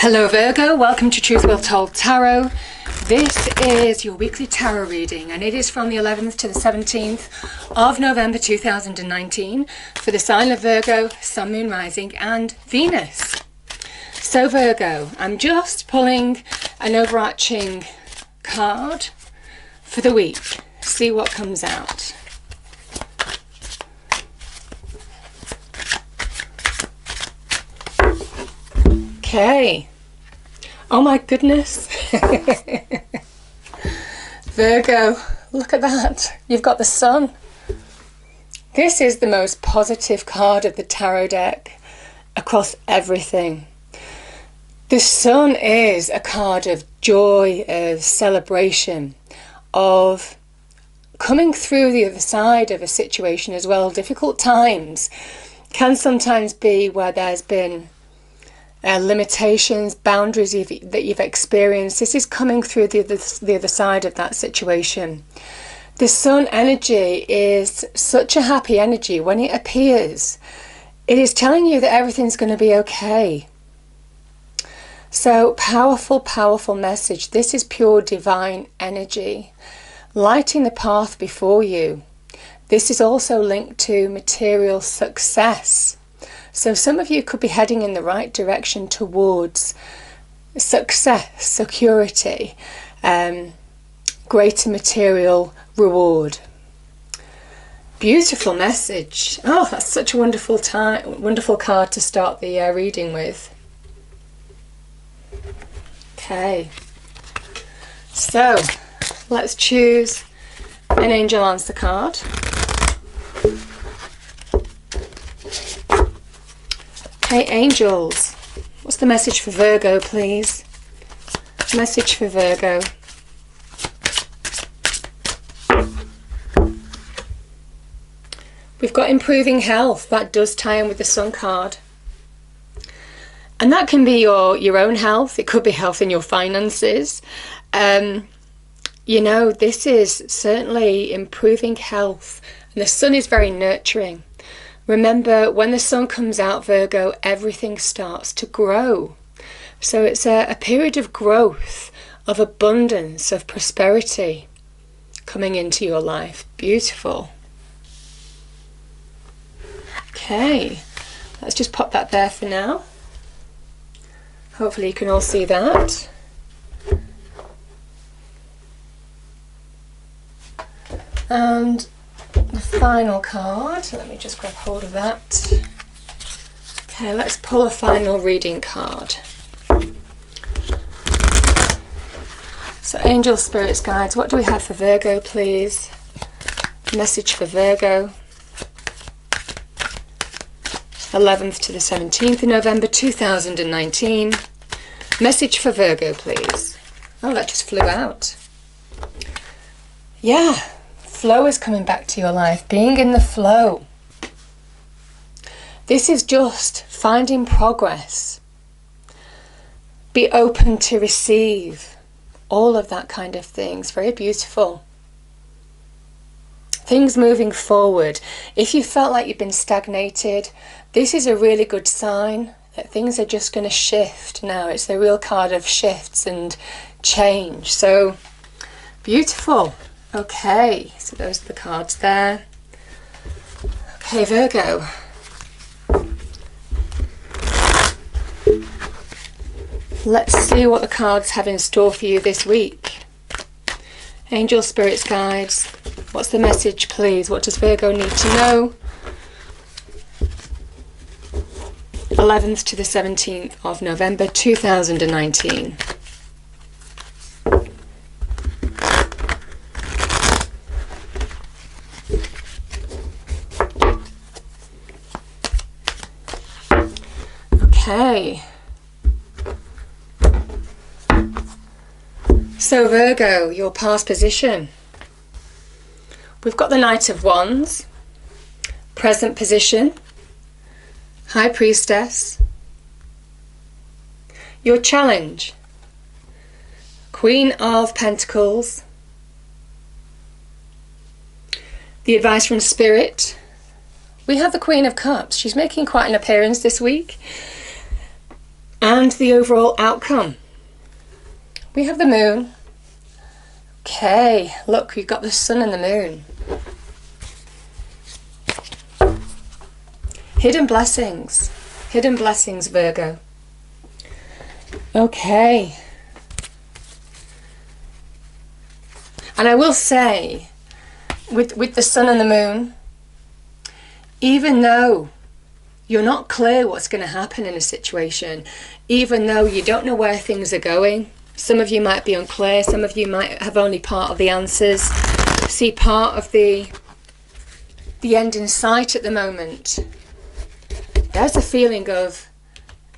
Hello Virgo, welcome to Truth Will Told Tarot. This is your weekly tarot reading and it is from the 11th to the 17th of November 2019 for the sign of Virgo, Sun, Moon, Rising and Venus. So Virgo, I'm just pulling an overarching card for the week. See what comes out. Okay. Oh my goodness. Virgo, look at that. You've got the Sun. This is the most positive card of the tarot deck across everything. The Sun is a card of joy, of celebration, of coming through the other side of a situation as well. Difficult times can sometimes be where there's been limitations, boundaries that you've experienced. This is coming through the other side of that situation. The Sun energy is such a happy energy. When it appears, it is telling you that everything's going to be okay. So powerful, powerful message. This is pure divine energy, lighting the path before you. This is also linked to material success. So some of you could be heading in the right direction towards success, security, greater material reward. Beautiful message. Oh, that's such a wonderful card to start the reading with. Okay, so let's choose an angel answer card. Okay, angels, what's the message for Virgo, please? Message for Virgo. We've got improving health. That does tie in with the Sun card. And that can be your own health. It could be health in your finances. You know, this is certainly improving health. And the Sun is very nurturing. Remember, when the Sun comes out, Virgo, everything starts to grow. So it's a period of growth, of abundance, of prosperity coming into your life. Beautiful. Okay, let's just pop that there for now. Hopefully you can all see that. And the final card, let me just grab hold of that. Okay, let's pull a final reading card. So angel, spirits, guides, what do we have for Virgo, please? Message for Virgo. 11th to the 17th of November 2019. Message for Virgo, please. Oh, that just flew out. Yeah. Flow is coming back to your life, being in the flow. This is just finding progress. Be open to receive all of that kind of things. Very beautiful. Things moving forward. If you felt like you've been stagnated, this is a really good sign that things are just going to shift now. It's the real card of shifts and change. So beautiful. Okay, so those are the cards there. Okay, Virgo. Let's see what the cards have in store for you this week. Angel, spirits, guides, what's the message, please? What does Virgo need to know? 11th to the 17th of November 2019. Okay, so Virgo, your past position. We've got the Knight of Wands, present position, High Priestess, your challenge, Queen of Pentacles, the advice from Spirit. We have the Queen of Cups. She's making quite an appearance this week. and the overall outcome. We have the moon. Okay, look, we've got the sun and the moon. Hidden blessings. Hidden blessings, Virgo. Okay. And I will say, with the sun and the moon, even though you're not clear what's going to happen in a situation, even though you don't know where things are going, some of you might be unclear, some of you might have only part of the answers, see part of the end in sight at the moment. There's a feeling of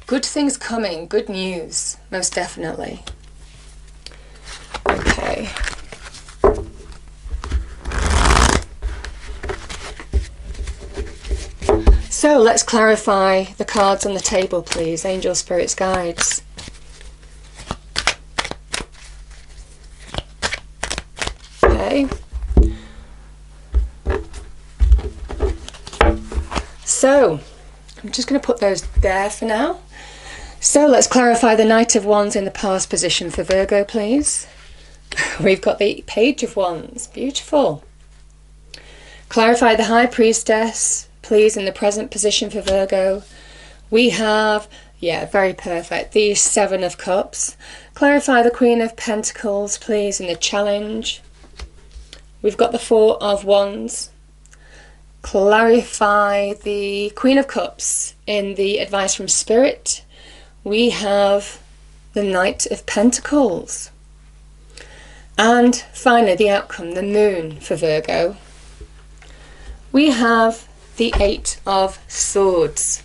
good things coming, good news, most definitely. Okay. So let's clarify the cards on the table, please. Angel, spirits, guides. Okay. So I'm just going to put those there for now. So let's clarify the Knight of Wands in the past position for Virgo, please. We've got the Page of Wands. Beautiful. Clarify the High Priestess, please, in the present position for Virgo. We have, yeah, very perfect, the Seven of Cups. Clarify the Queen of Pentacles, please, in the challenge. We've got the Four of Wands. Clarify the Queen of Cups in the advice from Spirit. We have the Knight of Pentacles. And finally, the outcome, the Moon for Virgo. We have the Eight of Swords.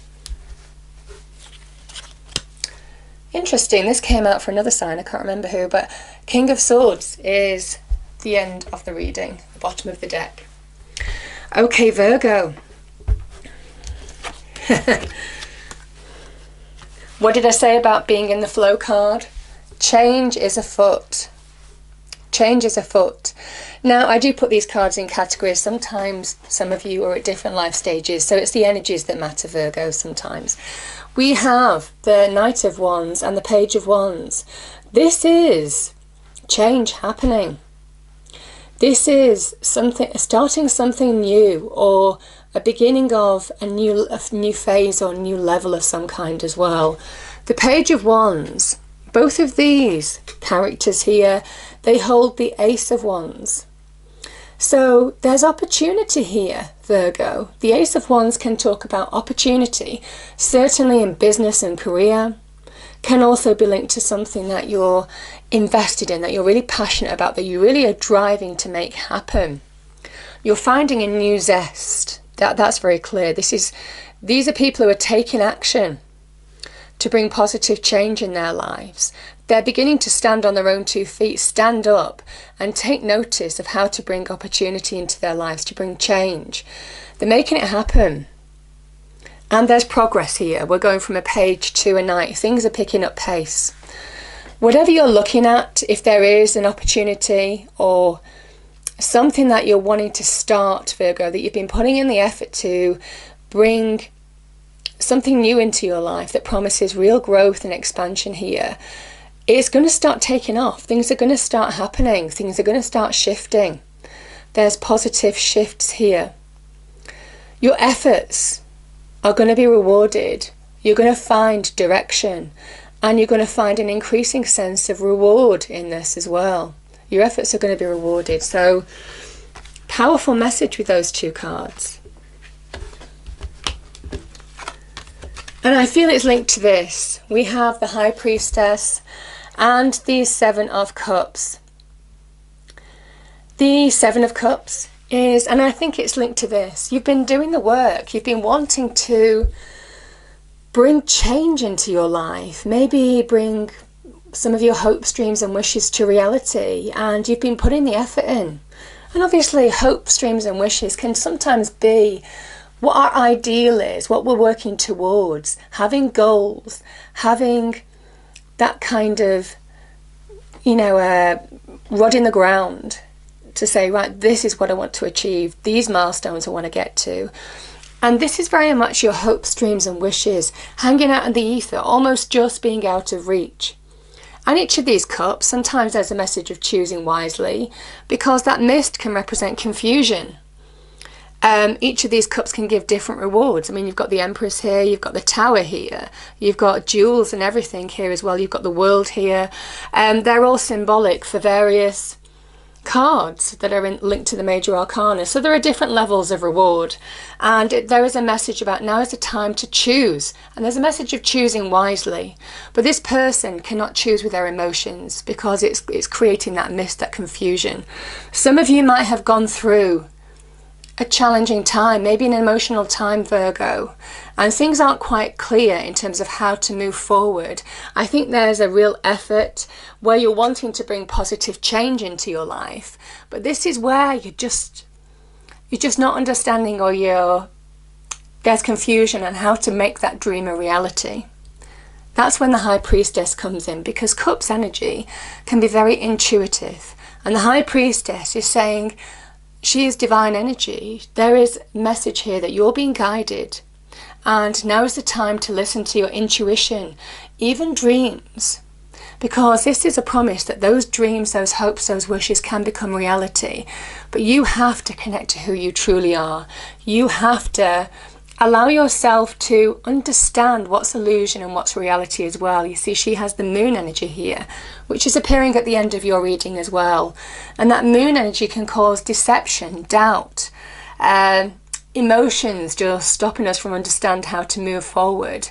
Interesting, this came out for another sign, I can't remember who, but King of Swords is the end of the reading, the bottom of the deck. Okay, Virgo. What did I say about being in the flow card? Change is afoot. Change is afoot. Now, I do put these cards in categories. Sometimes some of you are at different life stages, so it's the energies that matter, Virgo, sometimes. We have the Knight of Wands and the Page of Wands. This is change happening. This is something, starting something new, or a beginning of a new phase or new level of some kind as well. The Page of Wands, both of these characters here, they hold the Ace of Wands. So there's opportunity here, Virgo. The Ace of Wands can talk about opportunity, certainly in business and career. Can also be linked to something that you're invested in, that you're really passionate about, that you really are driving to make happen. You're finding a new zest. That's very clear. These are people who are taking action to bring positive change in their lives. They're beginning to stand on their own 2 feet, stand up and take notice of how to bring opportunity into their lives, to bring change. They're making it happen. And there's progress here. We're going from a page to a knight. Things are picking up pace. Whatever you're looking at, if there is an opportunity or something that you're wanting to start, Virgo, that you've been putting in the effort to bring something new into your life that promises real growth and expansion here, it's going to start taking off. Things are going to start happening. Things are going to start shifting. There's positive shifts here. Your efforts are going to be rewarded. You're going to find direction, and you're going to find an increasing sense of reward in this as well. Your efforts are going to be rewarded. So, powerful message with those 2 cards. And I feel it's linked to this. We have the High Priestess and the Seven of Cups. The Seven of Cups is, and I think it's linked to this, you've been doing the work. You've been wanting to bring change into your life. Maybe bring some of your hopes, dreams and wishes to reality. And you've been putting the effort in. And obviously hopes, dreams and wishes can sometimes be what our ideal is, what we're working towards, having goals, having that kind of, rod in the ground to say, right, this is what I want to achieve, these milestones I want to get to. And this is very much your hopes, dreams and wishes hanging out in the ether, almost just being out of reach. And each of these cups, sometimes there's a message of choosing wisely, because that mist can represent confusion. Each of these cups can give different rewards. I mean, you've got the Empress here, you've got the Tower here, you've got jewels and everything here as well, you've got the World here. They're all symbolic for various cards that are linked to the major arcana. So there are different levels of reward, and there is a message about now is the time to choose, and there's a message of choosing wisely. But this person cannot choose with their emotions because it's creating that mist, that confusion. Some of you might have gone through a challenging time, maybe an emotional time, Virgo, and things aren't quite clear in terms of how to move forward. I think there's a real effort where you're wanting to bring positive change into your life, but this is where you're just not understanding, or there's confusion on how to make that dream a reality. That's when the High Priestess comes in, because Cups energy can be very intuitive, and the High Priestess is saying, she is divine energy. There is a message here that you're being guided, and now is the time to listen to your intuition, even dreams, because this is a promise that those dreams, those hopes, those wishes can become reality. But you have to connect to who you truly are. You have to allow yourself to understand what's illusion and what's reality as well. You see, she has the moon energy here, which is appearing at the end of your reading as well. And that moon energy can cause deception, doubt, emotions just stopping us from understand how to move forward.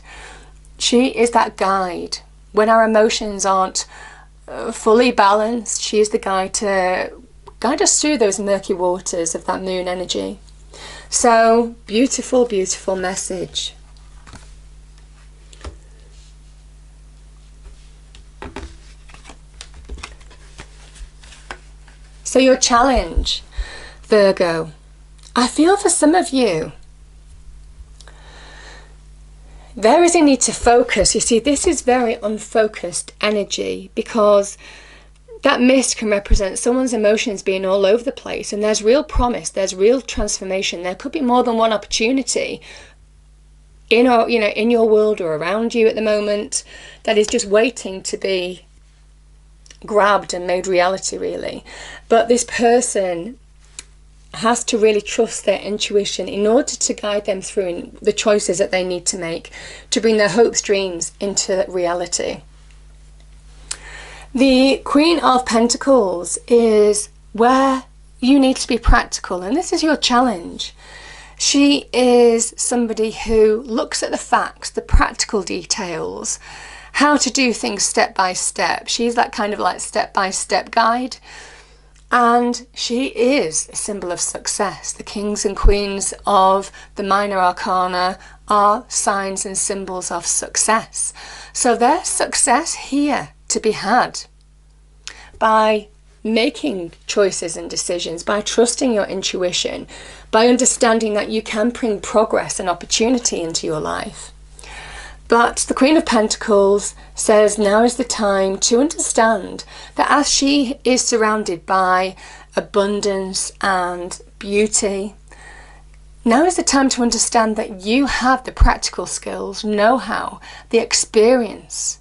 She is that guide. When our emotions aren't fully balanced, she is the guide to guide us through those murky waters of that moon energy. So, beautiful, beautiful message. So your challenge, Virgo, I feel for some of you, there is a need to focus. You see, this is very unfocused energy, because that mist can represent someone's emotions being all over the place, and there's real promise, there's real transformation. There could be more than one opportunity in your world or around you at the moment that is just waiting to be grabbed and made reality, really. But this person has to really trust their intuition in order to guide them through the choices that they need to make to bring their hopes, dreams into reality. The Queen of Pentacles is where you need to be practical, and this is your challenge. She is somebody who looks at the facts, the practical details, how to do things step by step. She's that kind of like step-by-step guide, and she is a symbol of success. The kings and queens of the minor arcana are signs and symbols of success. So there's success here to be had by making choices and decisions, by trusting your intuition, by understanding that you can bring progress and opportunity into your life. But the Queen of Pentacles says now is the time to understand that as she is surrounded by abundance and beauty, now is the time to understand that you have the practical skills, know-how, the experience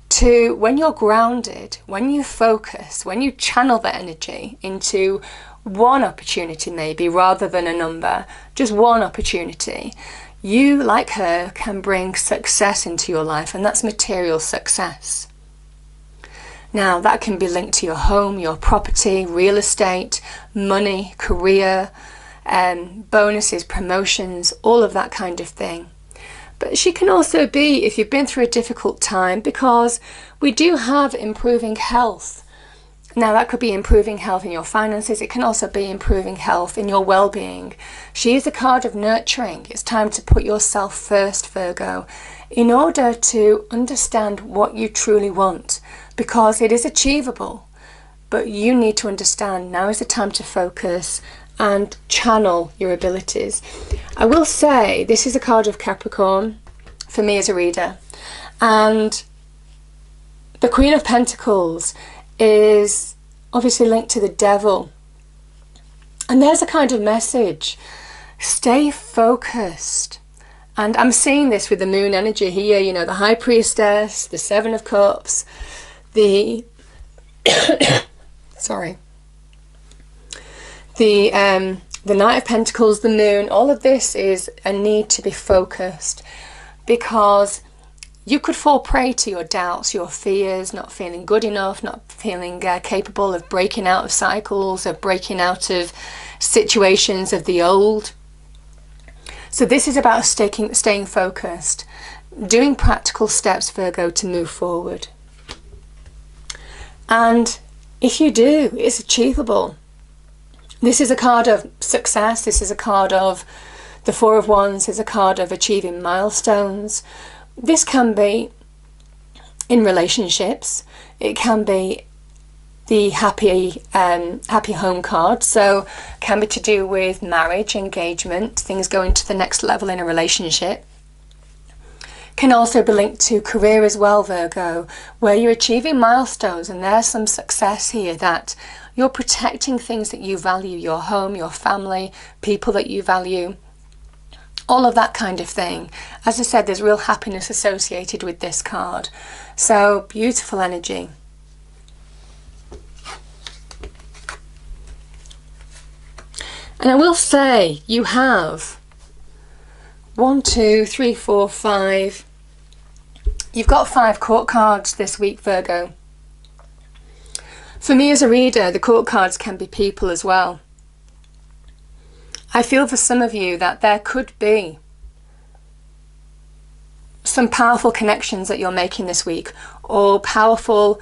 to, when you're grounded, when you focus, when you channel that energy into one opportunity maybe rather than a number, just one opportunity, you, like her, can bring success into your life, and that's material success. Now, that can be linked to your home, your property, real estate, money, career, bonuses, promotions, all of that kind of thing. But she can also be, if you've been through a difficult time, because we do have improving health. Now, that could be improving health in your finances. It can also be improving health in your well-being. She is a card of nurturing. It's time to put yourself first, Virgo, in order to understand what you truly want, because it is achievable. But you need to understand now is the time to focus and channel your abilities. I will say this is a card of Capricorn for me as a reader, and the Queen of Pentacles is obviously linked to the Devil, and there's a kind of message Stay focused. And I'm seeing this with the moon energy here, you know, the High Priestess, the Seven of Cups, the sorry, the Knight of Pentacles, the moon. All of this is a need to be focused, because you could fall prey to your doubts, your fears, not feeling good enough, not feeling capable of breaking out of cycles, of breaking out of situations of the old. So this is about staying focused, doing practical steps, Virgo, to move forward. And if you do, it's achievable. This is a card of success. This is a card of the Four of Wands. It's a card of achieving milestones. This can be in relationships. It can be the happy home card, so can be to do with marriage, engagement, things going to the next level in a relationship. Can also be linked to career as well, Virgo, where you're achieving milestones, and there's some success here that you're protecting things that you value, your home, your family, people that you value, all of that kind of thing. As I said, there's real happiness associated with this card. So beautiful energy. And I will say, you have 1, 2, 3, 4, 5. You've got 5 court cards this week, Virgo. For me as a reader, the court cards can be people as well. I feel for some of you that there could be some powerful connections that you're making this week, or powerful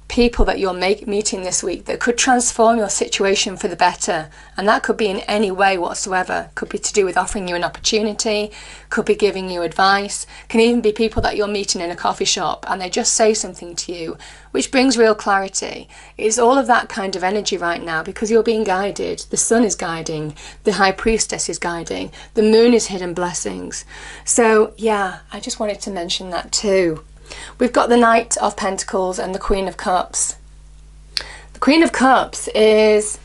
people that you're meeting this week that could transform your situation for the better. And that could be in any way whatsoever. Could be to do with offering you an opportunity, could be giving you advice, can even be people that you're meeting in a coffee shop and they just say something to you which brings real clarity. It's all of that kind of energy right now, because you're being guided. The sun is guiding, the High Priestess is guiding, the moon is hidden blessings. So yeah, I just wanted to mention that too. We've got the Knight of Pentacles and the Queen of Cups. The Queen of Cups is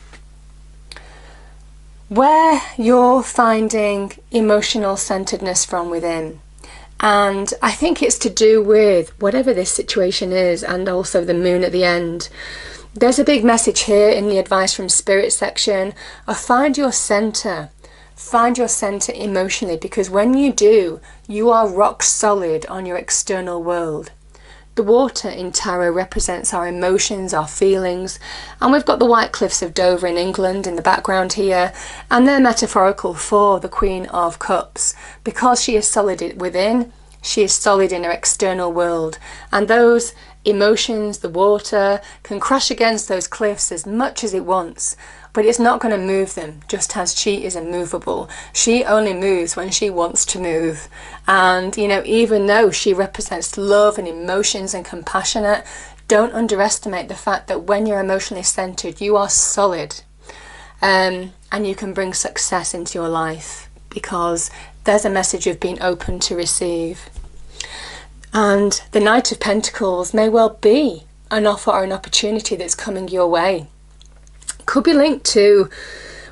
where you're finding emotional centeredness from within. And I think it's to do with whatever this situation is, and also the moon at the end. There's a big message here in the advice from Spirit section of find your center. Find your center emotionally, because when you do, you are rock solid on your external world. The water in tarot represents our emotions, our feelings, and we've got the White Cliffs of Dover in England in the background here, and they're metaphorical for the Queen of Cups, because she is solid within, she is solid in her external world, and those emotions, the water, can crash against those cliffs as much as it wants, but it's not going to move them, just as she is immovable. She only moves when she wants to move. And, you know, even though she represents love and emotions and compassionate, don't underestimate the fact that when you're emotionally centered, you are solid. And you can bring success into your life, because there's a message of being open to receive. And the Knight of Pentacles may well be an offer or an opportunity that's coming your way. Could be linked to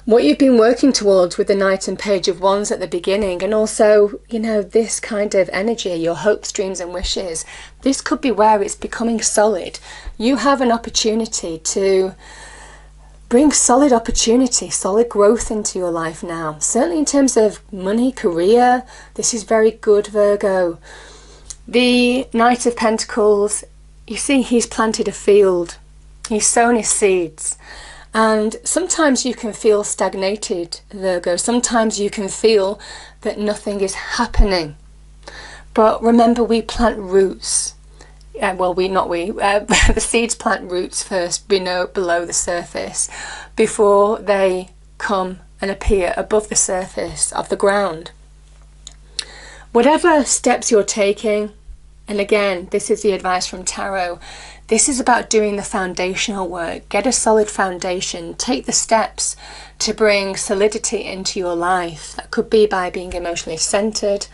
what you've been working towards with the Knight and Page of Wands at the beginning, and also, you know, this kind of energy, your hopes, dreams and wishes. This could be where it's becoming solid. You have an opportunity to bring solid opportunity, solid growth into your life now. Certainly in terms of money, career, this is very good, Virgo. The Knight of Pentacles, you see, he's planted a field. He's sown his seeds. And sometimes you can feel stagnated, Virgo. Sometimes you can feel that nothing is happening. But remember, we plant roots. The seeds plant roots first below the surface before they come and appear above the surface of the ground. Whatever steps you're taking, and again, this is the advice from Tarot, this is about doing the foundational work. Get a solid foundation. Take the steps to bring solidity into your life. That could be by being emotionally centered.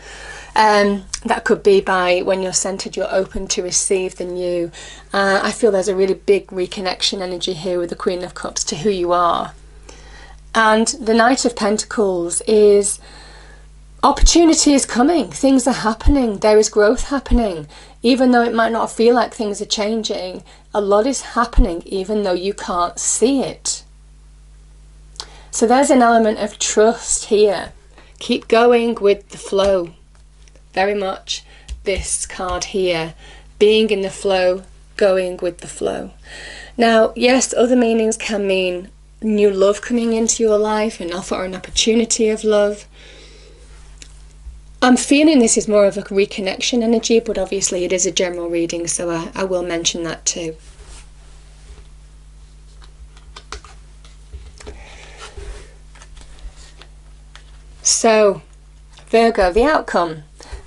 That could be by, when you're centered, you're open to receive the new. I feel there's a really big reconnection energy here with the Queen of Cups to who you are. And the Knight of Pentacles is opportunity is coming. Things are happening. There is growth happening. Even though it might not feel like things are changing, a lot is happening even though you can't see it. So there's an element of trust here. Keep going with the flow. Very much this card here. Being in the flow, going with the flow. Now, yes, other meanings can mean new love coming into your life, an offer or an opportunity of love. I'm feeling this is more of a reconnection energy, but obviously it is a general reading, so I will mention that too. So, Virgo, the outcome.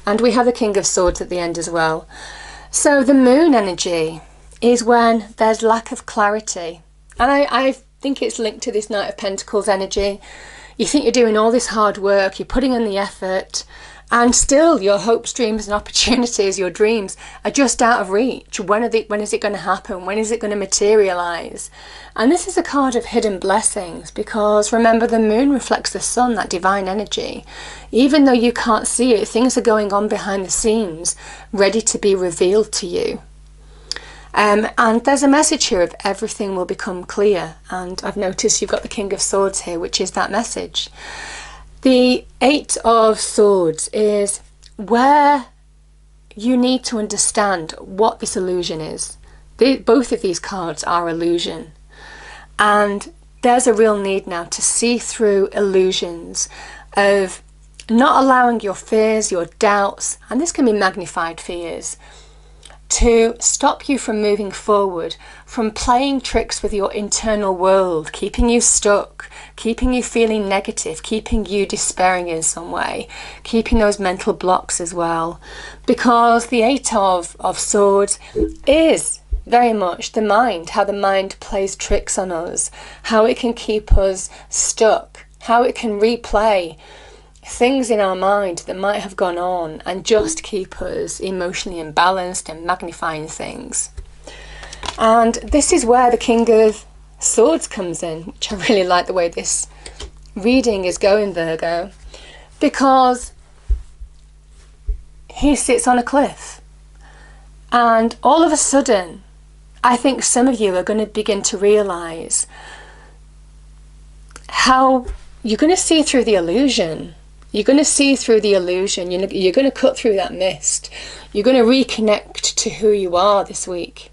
And we have the King of Swords at the end as well. So the moon energy is when there's lack of clarity. And I think it's linked to this Knight of Pentacles energy. You think you're doing all this hard work, you're putting in the effort, and still your hopes, dreams and opportunities, your dreams are just out of reach. When is it going to happen? When is it going to materialize? And this is a card of hidden blessings, because remember, the moon reflects the sun, that divine energy. Even though you can't see it, things are going on behind the scenes, ready to be revealed to you. And there's a message here of everything will become clear. And I've noticed you've got the King of Swords here, which is that message. The Eight of Swords is where you need to understand what this illusion is. Both of these cards are illusion. And there's a real need now to see through illusions of not allowing your fears, your doubts, and this can be magnified fears, to stop you from moving forward, from playing tricks with your internal world, keeping you stuck, keeping you feeling negative, keeping you despairing in some way, keeping those mental blocks as well. Because the Eight of Swords is very much the mind, how the mind plays tricks on us, how it can keep us stuck, how it can replay things in our mind that might have gone on and just keep us emotionally imbalanced and magnifying things. And this is where the King of Swords comes in, which I really like the way this reading is going, Virgo, because he sits on a cliff, and all of a sudden I think some of you are going to begin to realize how you're going to see through the illusion. You're going to see through the illusion. You're going to cut through that mist. You're going to reconnect to who you are this week.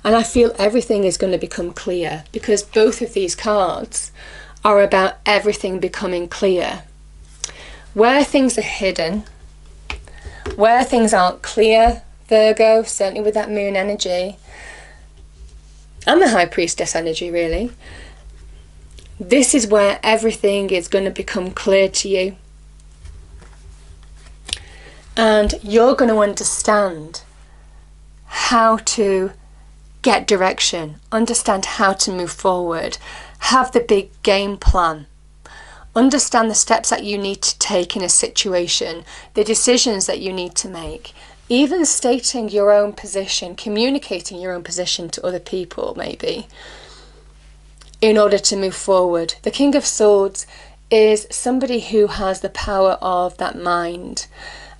And I feel everything is going to become clear, because both of these cards are about everything becoming clear. Where things are hidden, where things aren't clear, Virgo, certainly with that moon energy, and the High Priestess energy really, this is where everything is going to become clear to you. And you're going to understand how to get direction, understand how to move forward, have the big game plan, understand the steps that you need to take in a situation, the decisions that you need to make, even stating your own position, communicating your own position to other people maybe, in order to move forward. The King of Swords is somebody who has the power of that mind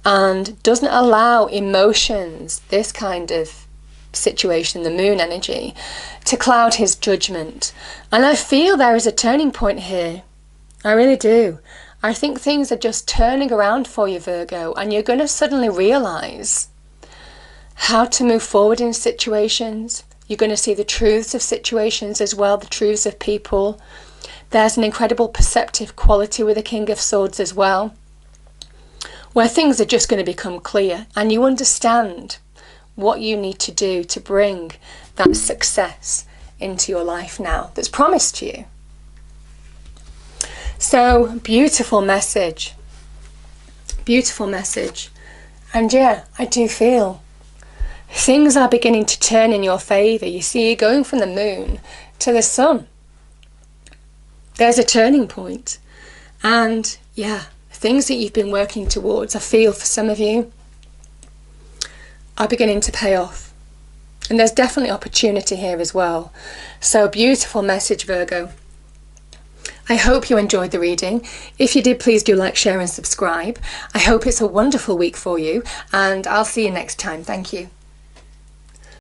and doesn't allow emotions, this kind of situation, the moon energy, to cloud his judgment. And I feel there is a turning point here. I really do. I think things are just turning around for you, Virgo, and you're going to suddenly realize how to move forward in situations. You're going to see the truths of situations as well, the truths of people. There's an incredible perceptive quality with the King of Swords as well, where things are just going to become clear and you understand what you need to do to bring that success into your life now that's promised to you. So, beautiful message. Beautiful message. And yeah, I do feel things are beginning to turn in your favour. You see, you're going from the moon to the sun. There's a turning point. And yeah, things that you've been working towards, I feel for some of you, are beginning to pay off. And there's definitely opportunity here as well. So beautiful message, Virgo. I hope you enjoyed the reading. If you did, please do like, share and subscribe. I hope it's a wonderful week for you, and I'll see you next time. Thank you.